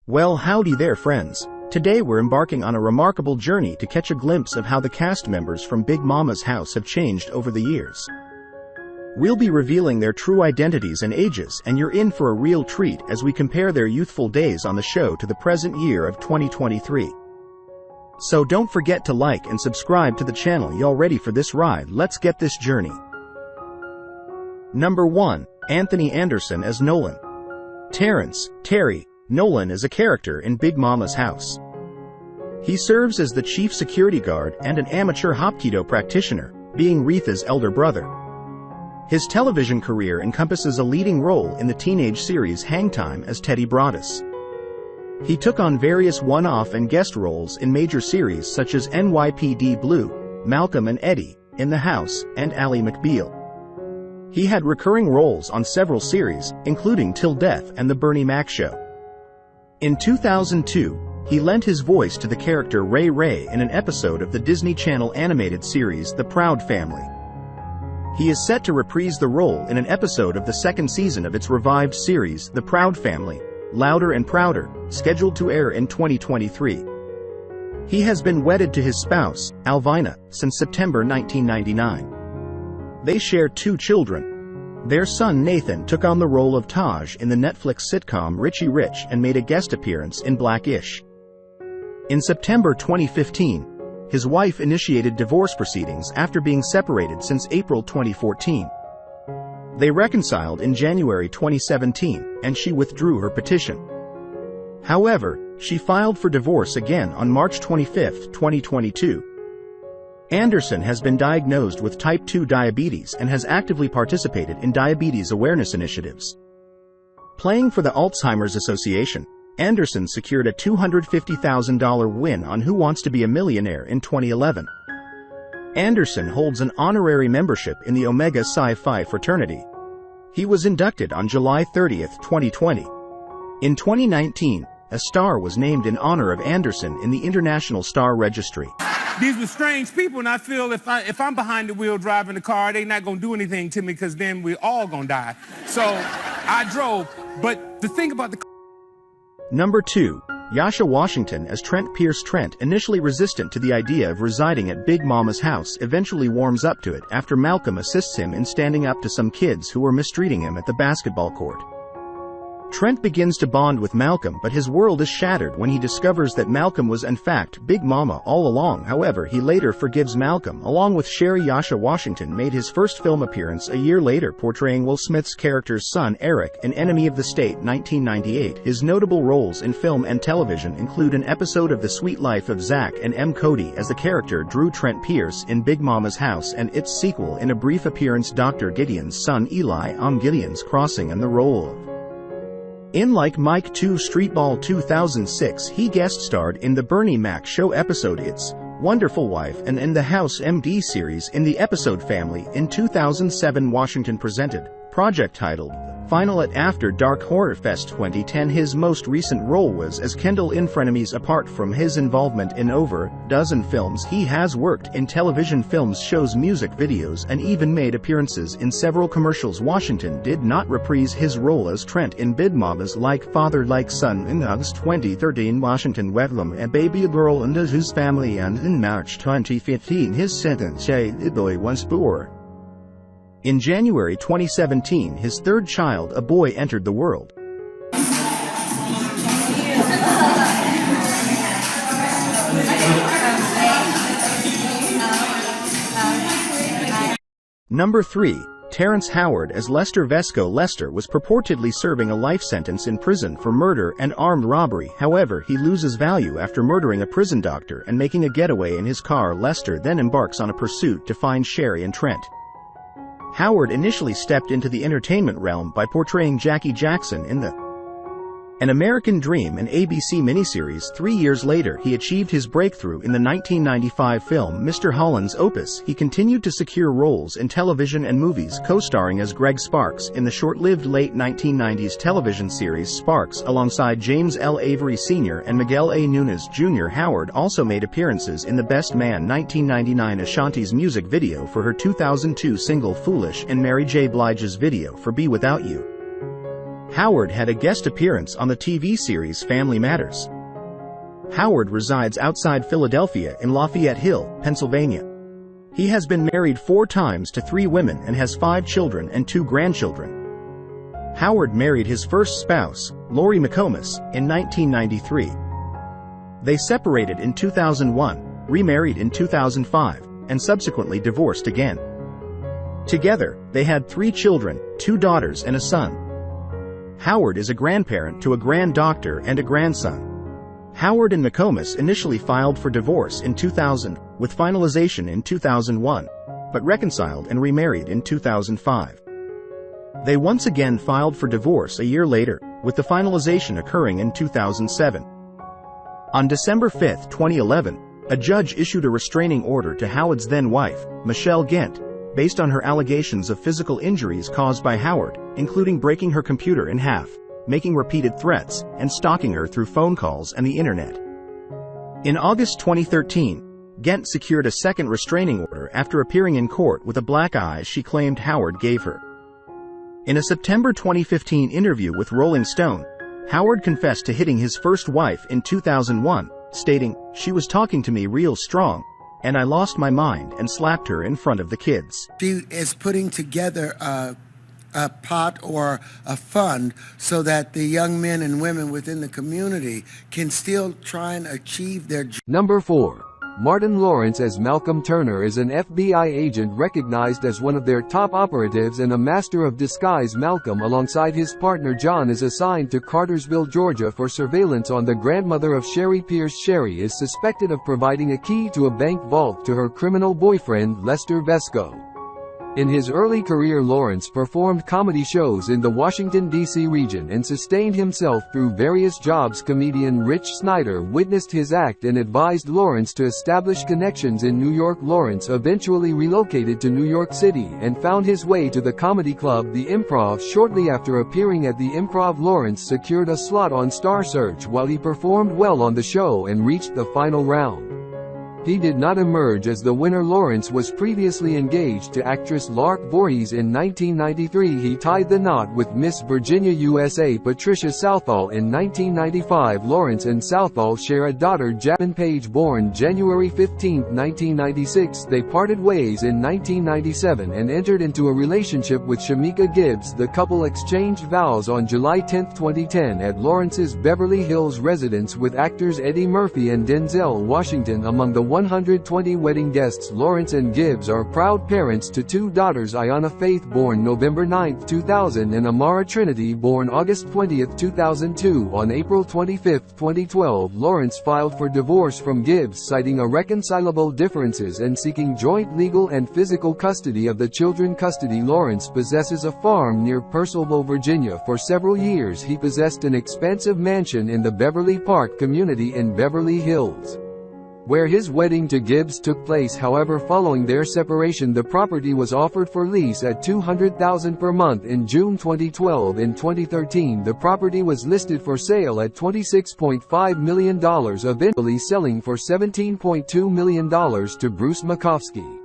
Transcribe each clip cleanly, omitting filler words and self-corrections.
Well, howdy there, friends. Today we're embarking on a remarkable journey to catch a glimpse of how the cast members from Big Momma's house have changed over the years. We'll be revealing their true identities and ages, and you're in for a real treat as we compare their youthful days on the show to the present year of 2023. So don't forget to like and subscribe to the channel. Y'all ready for this ride? Let's get this journey. Number 1. Anthony Anderson as Nolan. Terry Nolan is a character in Big Momma's house. He serves as the chief security guard and an amateur Hapkido practitioner, being Retha's elder brother. His television career encompasses a leading role in the teenage series Hang Time as Teddy Broadus. He took on various one-off and guest roles in major series such as NYPD Blue, Malcolm and Eddie, In the House, and Ally McBeal. He had recurring roles on several series, including Till Death and The Bernie Mac Show. In 2002, he lent his voice to the character Ray Ray in an episode of the Disney Channel animated series The Proud Family. He is set to reprise the role in an episode of the second season of its revived series The Proud Family, Louder and Prouder, scheduled to air in 2023. He has been wedded to his spouse, Alvina, since September 1999. They share 2 children. Their son Nathan took on the role of Taj in the Netflix sitcom Richie Rich and made a guest appearance in Black-ish. In September 2015, his wife initiated divorce proceedings after being separated since April 2014. They reconciled in January 2017, and she withdrew her petition. However, she filed for divorce again on March 25, 2022. Anderson has been diagnosed with type 2 diabetes and has actively participated in diabetes awareness initiatives. Playing for the Alzheimer's Association, Anderson secured a $250,000 win on Who Wants to Be a Millionaire in 2011. Anderson holds an honorary membership in the Omega Psi Phi fraternity. He was inducted on July 30, 2020. In 2019, a star was named in honor of Anderson in the International Star Registry. These were strange people, and I feel if I'm behind the wheel driving the car, they're not going to do anything to me because then we're all going to die. So I drove, but the thing about the... Number 2. Yasha Washington as Trent Pierce. Trent, initially resistant to the idea of residing at Big Momma's house, eventually warms up to it after Malcolm assists him in standing up to some kids who were mistreating him at the basketball court. Trent begins to bond with Malcolm, but his world is shattered when he discovers that Malcolm was in fact Big Momma all along. However, he later forgives Malcolm. Along with Sherry, Yasha Washington made his first film appearance a year later, portraying Will Smith's character's son Eric in Enemy of the State 1998. His notable roles in film and television include an episode of The Sweet Life of Zack and M. Cody as the character Drew Trent Pierce in Big Momma's House, and its sequel in a brief appearance Dr. Gideon's son Eli Gideon's Crossing, and the role of in Like Mike 2 Streetball 2006. He guest starred in the Bernie Mac Show episode It's Wonderful Wife and in the House MD series in the episode Family. In 2007, Washington presented project titled Final at After Dark Horror Fest 2010. His most recent role was as Kendall in Frenemies. Apart from his involvement in over a dozen films, he has worked in television, films, shows, music videos, and even made appearances in several commercials. Washington did not reprise his role as Trent in Big Momma's Like Father Like Son in August 2013. Washington Wedlam, a baby girl into his family, and in March 2015 his sentence the boy was born. In January 2017, his third child, a boy, entered the world. Number 3. Terrence Howard as Lester Vesco. Lester was purportedly serving a life sentence in prison for murder and armed robbery. However, he loses value after murdering a prison doctor and making a getaway in his car. Lester then embarks on a pursuit to find Sherry and Trent. Howard initially stepped into the entertainment realm by portraying Jackie Jackson in the An American Dream, an ABC miniseries. 3 years later, he achieved his breakthrough in the 1995 film Mr. Holland's Opus. He continued to secure roles in television and movies, co-starring as Greg Sparks in the short-lived late 1990s television series Sparks alongside James L. Avery Sr. and Miguel A. Nunes Jr. Howard also made appearances in The Best Man 1999 Ashanti's music video for her 2002 single Foolish and Mary J. Blige's video for Be Without You. Howard had a guest appearance on the TV series Family Matters. Howard resides outside Philadelphia in Lafayette Hill, Pennsylvania. He has been married 4 times to 3 women and has 5 children and 2 grandchildren. Howard married his first spouse, Lori McComas, in 1993. They separated in 2001, remarried in 2005, and subsequently divorced again. Together, they had 3 children, 2 daughters and a son. Howard is a grandparent to a granddaughter and a grandson. Howard and McComas initially filed for divorce in 2000, with finalization in 2001, but reconciled and remarried in 2005. They once again filed for divorce a year later, with the finalization occurring in 2007. On December 5, 2011, a judge issued a restraining order to Howard's then-wife, Michelle Gent, based on her allegations of physical injuries caused by Howard, including breaking her computer in half, making repeated threats, and stalking her through phone calls and the internet. In August 2013, Gent secured a second restraining order after appearing in court with a black eye she claimed Howard gave her. In a September 2015 interview with Rolling Stone, Howard confessed to hitting his first wife in 2001, stating, "She was talking to me real strong, and I lost my mind and slapped her in front of the kids." She is putting together a pot or a fund so that the young men and women within the community can still try and achieve their dreams. Number 4. Martin Lawrence as Malcolm Turner is an FBI agent recognized as one of their top operatives and a master of disguise. Malcolm, alongside his partner John, is assigned to Cartersville, Georgia for surveillance on the grandmother of Sherry Pierce. Sherry is suspected of providing a key to a bank vault to her criminal boyfriend, Lester Vesco. In his early career, Lawrence performed comedy shows in the Washington, D.C. region and sustained himself through various jobs. Comedian Rich Snyder witnessed his act and advised Lawrence to establish connections in New York. Lawrence eventually relocated to New York City and found his way to the comedy club The Improv. Shortly after appearing at The Improv, Lawrence secured a slot on Star Search while he performed well on the show and reached the final round. He did not emerge as the winner. Lawrence was previously engaged to actress Lark Voorhees. In 1993 he tied the knot with Miss Virginia USA Patricia Southall. In 1995 Lawrence and Southall share a daughter, Jasmine Page, born January 15, 1996. They parted ways in 1997 and entered into a relationship with Shamika Gibbs. The couple exchanged vows on July 10, 2010 at Lawrence's Beverly Hills residence with actors Eddie Murphy and Denzel Washington among the 120 wedding guests. Lawrence and Gibbs are proud parents to 2 daughters, Ayanna Faith, born November 9, 2000, and Amara Trinity, born August 20, 2002. On April 25, 2012, Lawrence filed for divorce from Gibbs, citing irreconcilable differences and seeking joint legal and physical custody of the children. Lawrence possesses a farm near Purcellville, Virginia. For several years he possessed an expansive mansion in the Beverly Park community in Beverly Hills, where his wedding to Gibbs took place. However, following their separation, the property was offered for lease at $200,000 per month in June 2012. In 2013, the property was listed for sale at $26.5 million, eventually selling for $17.2 million to Bruce Makowski.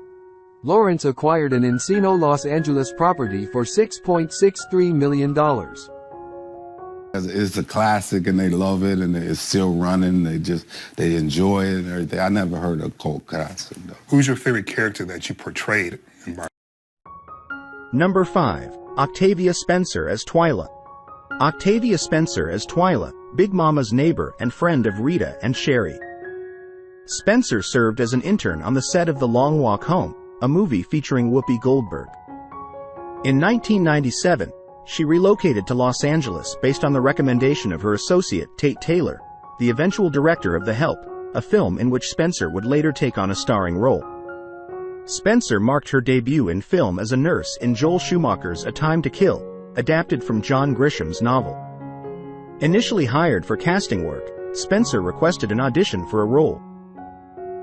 Lawrence acquired an Encino, Los Angeles property for $6.63 million. It's a classic and they love it and it's still running. They enjoy it and everything. I never heard a cult classic though. Who's your favorite character that you portrayed in Martin? Number 5. Octavia Spencer as Twyla. Octavia Spencer as Twyla, Big Mama's neighbor and friend of Rita and Sherry. Spencer served as an intern on the set of The Long Walk Home, a movie featuring Whoopi Goldberg. In 1997, she relocated to Los Angeles based on the recommendation of her associate Tate Taylor, the eventual director of The Help, a film in which Spencer would later take on a starring role. Spencer marked her debut in film as a nurse in Joel Schumacher's A Time to Kill, adapted from John Grisham's novel. Initially hired for casting work, Spencer requested an audition for a role.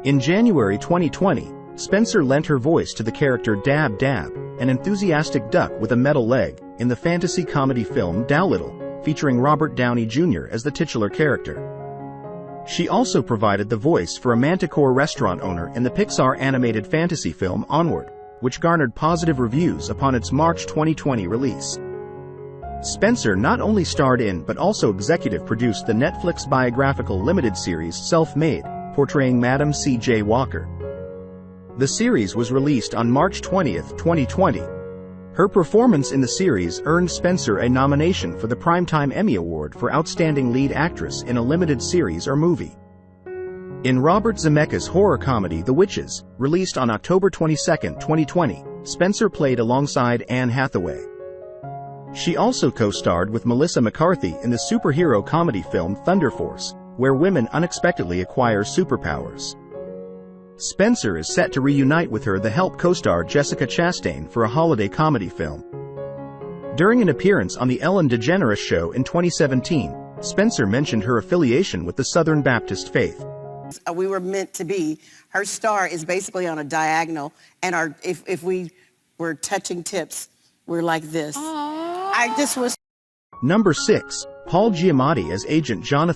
In January 2020, Spencer lent her voice to the character Dab Dab, an enthusiastic duck with a metal leg, in the fantasy comedy film Doolittle, featuring Robert Downey Jr. as the titular character. She also provided the voice for a Manticore restaurant owner in the Pixar animated fantasy film Onward, which garnered positive reviews upon its March 2020 release. Spencer not only starred in but also executive produced the Netflix biographical limited series Self-Made, portraying Madam C.J. Walker. The series was released on March 20, 2020. Her performance in the series earned Spencer a nomination for the Primetime Emmy Award for Outstanding Lead Actress in a Limited Series or Movie. In Robert Zemeckis' horror comedy The Witches, released on October 22, 2020, Spencer played alongside Anne Hathaway. She also co-starred with Melissa McCarthy in the superhero comedy film Thunder Force, where women unexpectedly acquire superpowers. Spencer is set to reunite with her The Help co-star Jessica Chastain for a holiday comedy film. During an appearance on The Ellen DeGeneres Show in 2017, Spencer mentioned her affiliation with the Southern Baptist faith. We were meant to be. Her star is basically on a diagonal, and if we were touching tips, we're like this. Aww. I just was. Number 6. Paul Giamatti as Agent John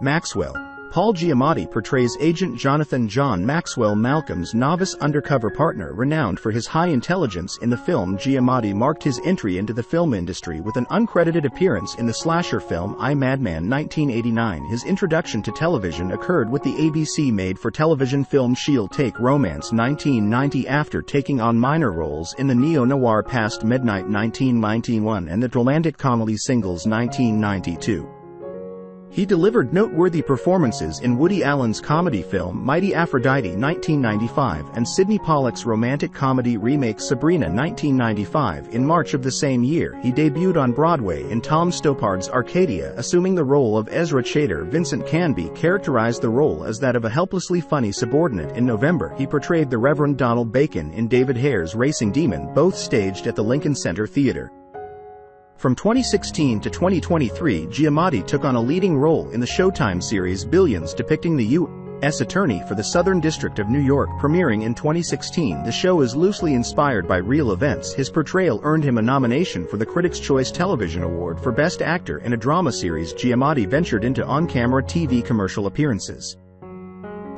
Maxwell. Paul Giamatti portrays Agent Jonathan John Maxwell, Malcolm's novice undercover partner renowned for his high intelligence in the film. Giamatti marked his entry into the film industry with an uncredited appearance in the slasher film I, Madman 1989. His introduction to television occurred with the ABC made-for-television film She'll Take Romance 1990 after taking on minor roles in the neo-noir Past Midnight 1991 and the romantic comedy Singles 1992. He delivered noteworthy performances in Woody Allen's comedy film Mighty Aphrodite 1995 and Sidney Pollack's romantic comedy remake Sabrina 1995. In March of the same year, he debuted on Broadway in Tom Stoppard's Arcadia, assuming the role of Ezra Chater. Vincent Canby characterized the role as that of a helplessly funny subordinate. In November, he portrayed the Reverend Donald Bacon in David Hare's Racing Demon, both staged at the Lincoln Center Theater. From 2016 to 2023, Giamatti took on a leading role in the Showtime series Billions, depicting the U.S. Attorney for the Southern District of New York. Premiering in 2016, the show is loosely inspired by real events. His portrayal earned him a nomination for the Critics' Choice Television Award for Best Actor in a Drama Series. Giamatti ventured into on-camera TV commercial appearances.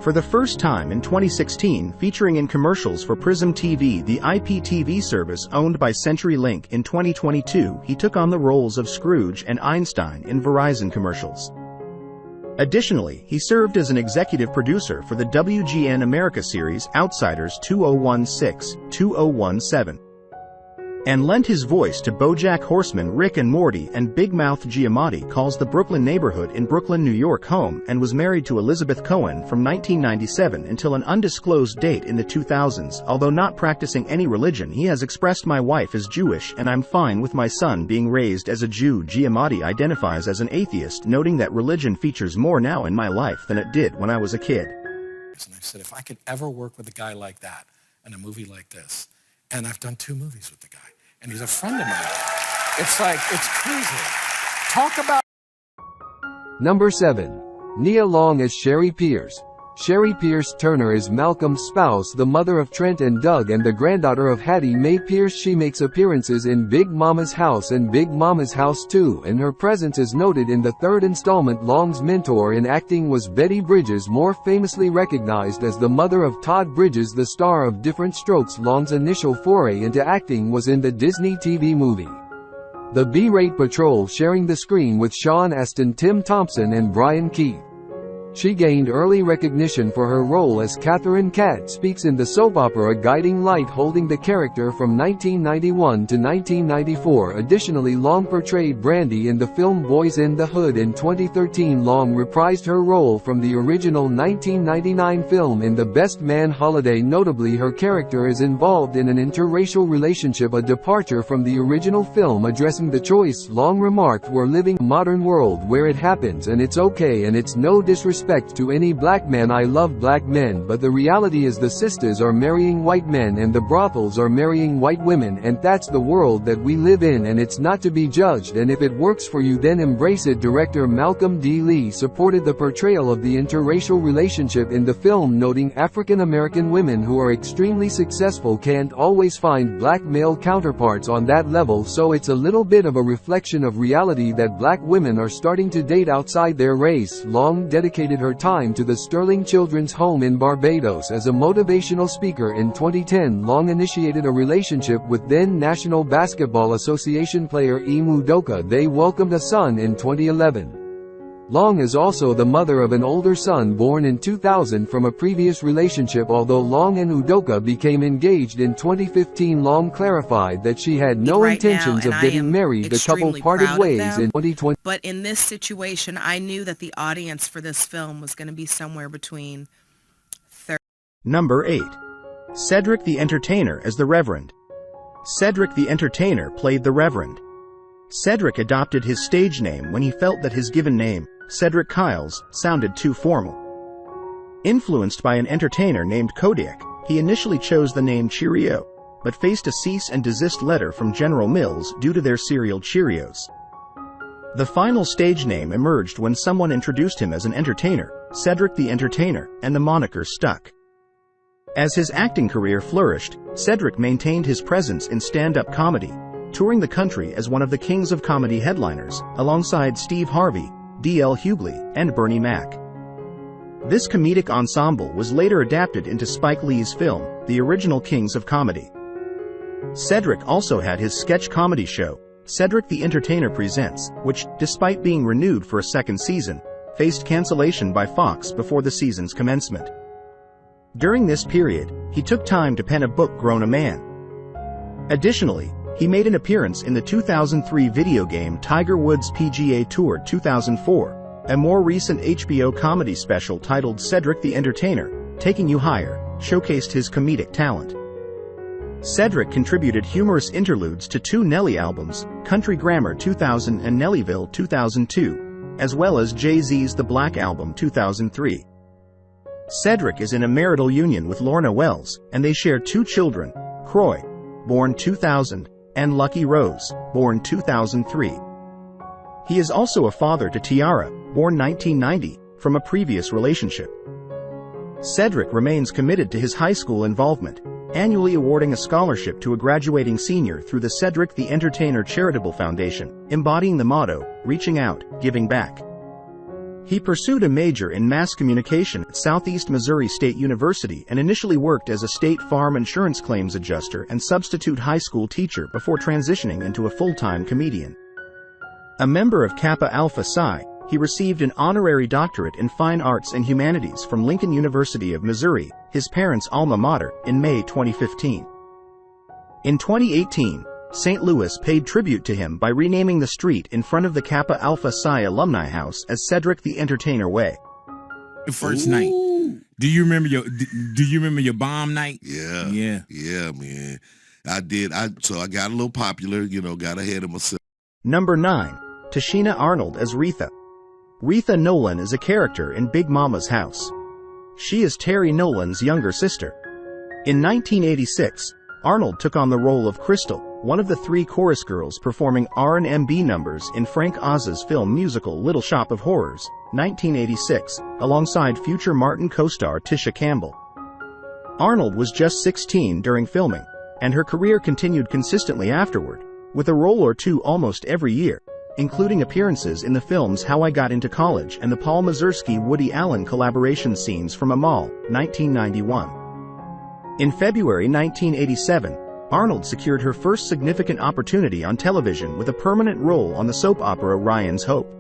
For the first time in 2016, featuring in commercials for Prism TV, the IPTV service owned by CenturyLink. In 2022, he took on the roles of Scrooge and Einstein in Verizon commercials. Additionally, he served as an executive producer for the WGN America series Outsiders 2016-2017. And lent his voice to BoJack Horseman, Rick and Morty, and Big Mouth. Giamatti calls the Brooklyn neighborhood in Brooklyn, New York home, and was married to Elizabeth Cohen from 1997 until an undisclosed date in the 2000s. Although not practicing any religion, he has expressed, "My wife is Jewish and I'm fine with my son being raised as a Jew." Giamatti identifies as an atheist, noting that religion features more now in my life than it did when I was a kid. And I said, if I could ever work with a guy like that in a movie like this, and I've done 2 movies with the guy, and he's a friend of mine. It's like, it's crazy. Talk about... Number 7. Nea Long as Sherry Pierce. Sherry Pierce Turner is Malcolm's spouse, the mother of Trent and Doug, and the granddaughter of Hattie Mae Pierce. She makes appearances in Big Mama's House and Big Mama's House 2, and her presence is noted in the 3rd installment. Long's mentor in acting was Betty Bridges, more famously recognized as the mother of Todd Bridges, the star of Different Strokes. Long's initial foray into acting was in the Disney TV movie The B-Rate Patrol, sharing the screen with Sean Astin, Tim Thompson, and Brian Keith. She gained early recognition for her role as Catherine Cat Speaks in the soap opera Guiding Light, holding the character from 1991 to 1994. Additionally, Long portrayed Brandy in the film Boys in the Hood. In 2013, Long reprised her role from the original 1999 film in The Best Man Holiday. Notably, her character is involved in an interracial relationship, a departure from the original film. Addressing the choice, Long remarked, "We're living in a modern world where it happens and it's okay, and it's no disrespect to any black man. I love black men, but the reality is the sisters are marrying white men and the brothels are marrying white women, and that's the world that we live in, and it's not to be judged, and if it works for you, then embrace it." Director Malcolm D. Lee supported the portrayal of the interracial relationship in the film, noting, "African American women who are extremely successful can't always find black male counterparts on that level, so it's a little bit of a reflection of reality that black women are starting to date outside their race." Long dedicated dedicated her time to the Sterling Children's Home in Barbados as a motivational speaker. In 2010, Long initiated a relationship with then National Basketball Association player Ime Udoka. They welcomed a son in 2011. Long is also the mother of an older son born in 2000 from a previous relationship. Although Long and Udoka became engaged in 2015, Long clarified that she had no intentions of getting married. The couple parted ways in 2020. But in this situation, I knew that the audience for this film was going to be somewhere between 30. Number 8. Cedric the Entertainer as the Reverend. Cedric the Entertainer played the Reverend. Cedric adopted his stage name when he felt that his given name, Cedric Kyles, sounded too formal. Influenced by an entertainer named Kodiak, he initially chose the name Cheerio, but faced a cease and desist letter from General Mills due to their cereal Cheerios. The final stage name emerged when someone introduced him as an entertainer, Cedric the Entertainer, and the moniker stuck. As his acting career flourished, Cedric maintained his presence in stand-up comedy, touring the country as one of the Kings of Comedy headliners, alongside Steve Harvey, D.L. Hughley, and Bernie Mac. This comedic ensemble was later adapted into Spike Lee's film, The Original Kings of Comedy. Cedric also had his sketch comedy show, Cedric the Entertainer Presents, which, despite being renewed for a second season, faced cancellation by Fox before the season's commencement. During this period, he took time to pen a book, Grown a Man. Additionally, he made an appearance in the 2003 video game Tiger Woods PGA Tour 2004, a more recent HBO comedy special titled Cedric the Entertainer, Taking You Higher, showcased his comedic talent. Cedric contributed humorous interludes to 2 Nelly albums, Country Grammar 2000 and Nellyville 2002, as well as Jay-Z's The Black Album 2003. Cedric is in a marital union with Lorna Wells, and they share 2 children, Croy, born 2000, and Lucky Rose, born 2003. He is also a father to Tiara, born 1990, from a previous relationship. Cedric remains committed to his high school involvement, annually awarding a scholarship to a graduating senior through the Cedric the Entertainer Charitable Foundation, embodying the motto, reaching out, giving back. He pursued a major in mass communication at Southeast Missouri State University and initially worked as a State Farm insurance claims adjuster and substitute high school teacher before transitioning into a full-time comedian. A member of Kappa Alpha Psi, he received an honorary doctorate in fine arts and humanities from Lincoln University of Missouri, his parents' alma mater, in May 2015. In 2018, St. Louis paid tribute to him by renaming the street in front of the Kappa Alpha Psi Alumni House as Cedric the Entertainer Way. The first night. Do you remember your bomb night? Yeah, man. I did. So I got a little popular, got ahead of myself. Number 9. Tashaa Arnold as Retha. Retha Nolan is a character in Big Mama's House. She is Terry Nolan's younger sister. In 1986, Arnold took on the role of Crystal, one of the 3 chorus girls performing R&B numbers in Frank Oz's film musical Little Shop of Horrors, 1986, alongside future Martin co-star Tisha Campbell. Arnold was just 16 during filming, and her career continued consistently afterward, with a role or 2 almost every year, including appearances in the films How I Got Into College and the Paul Mazursky-Woody Allen collaboration scenes from A Mall, 1991. In February 1987, Arnold secured her first significant opportunity on television with a permanent role on the soap opera Ryan's Hope.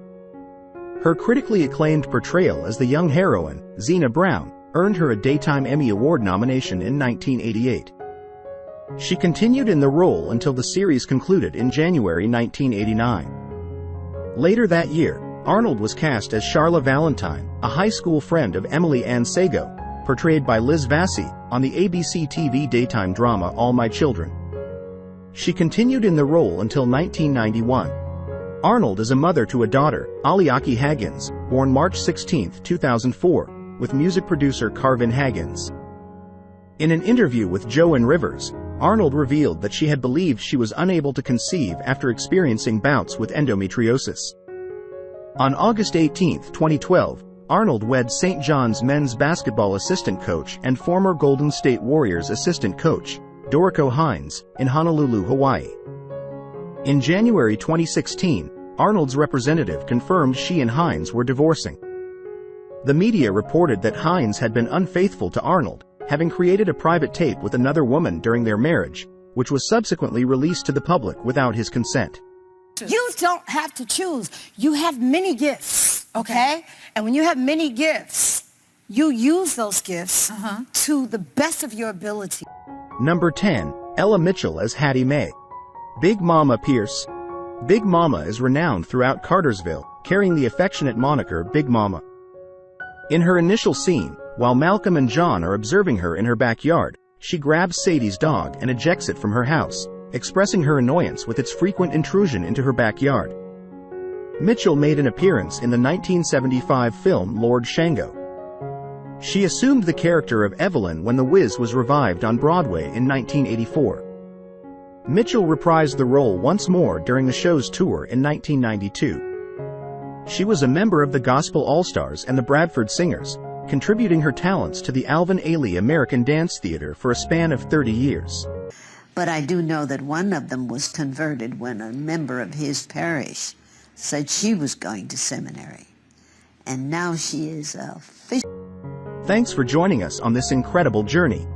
Her critically acclaimed portrayal as the young heroine, Zena Brown, earned her a Daytime Emmy Award nomination in 1988. She continued in the role until the series concluded in January 1989. Later that year, Arnold was cast as Charla Valentine, a high school friend of Emily Ann Sago, portrayed by Liz Vassy, on the ABC TV daytime drama All My Children. She continued in the role until 1991. Arnold is a mother to a daughter, Aliaki Haggins, born March 16, 2004, with music producer Carvin Haggins. In an interview with Joan Rivers, Arnold revealed that she had believed she was unable to conceive after experiencing bouts with endometriosis. On August 18, 2012, Arnold wed St. John's men's basketball assistant coach and former Golden State Warriors assistant coach, Doriko Hines, in Honolulu, Hawaii. In January 2016, Arnold's representative confirmed she and Hines were divorcing. The media reported that Hines had been unfaithful to Arnold, having created a private tape with another woman during their marriage, which was subsequently released to the public without his consent. You don't have to choose. You have many gifts, okay? And when you have many gifts, you use those gifts to the best of your ability. Number 10, Ella Mitchell as Hattie Mae. Big Mama Pierce. Big Mama is renowned throughout Cartersville, carrying the affectionate moniker Big Mama. In her initial scene, while Malcolm and John are observing her in her backyard, she grabs Sadie's dog and ejects it from her house, expressing her annoyance with its frequent intrusion into her backyard. Mitchell made an appearance in the 1975 film Lord Shango. She assumed the character of Evelyn when The Wiz was revived on Broadway in 1984. Mitchell reprised the role once more during the show's tour in 1992. She was a member of the Gospel All-Stars and the Bradford Singers, contributing her talents to the Alvin Ailey American Dance Theater for a span of 30 years. But I do know that one of them was converted when a member of his parish said she was going to seminary. And now she is a fish. Thanks for joining us on this incredible journey.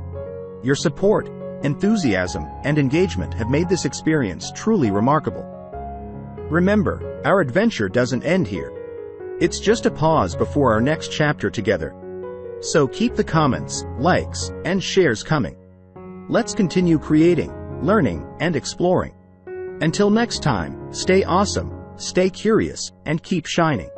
Your support, enthusiasm, and engagement have made this experience truly remarkable. Remember, our adventure doesn't end here. It's just a pause before our next chapter together. So keep the comments, likes, and shares coming. Let's continue creating, learning, and exploring. Until next time, stay awesome, stay curious, and keep shining.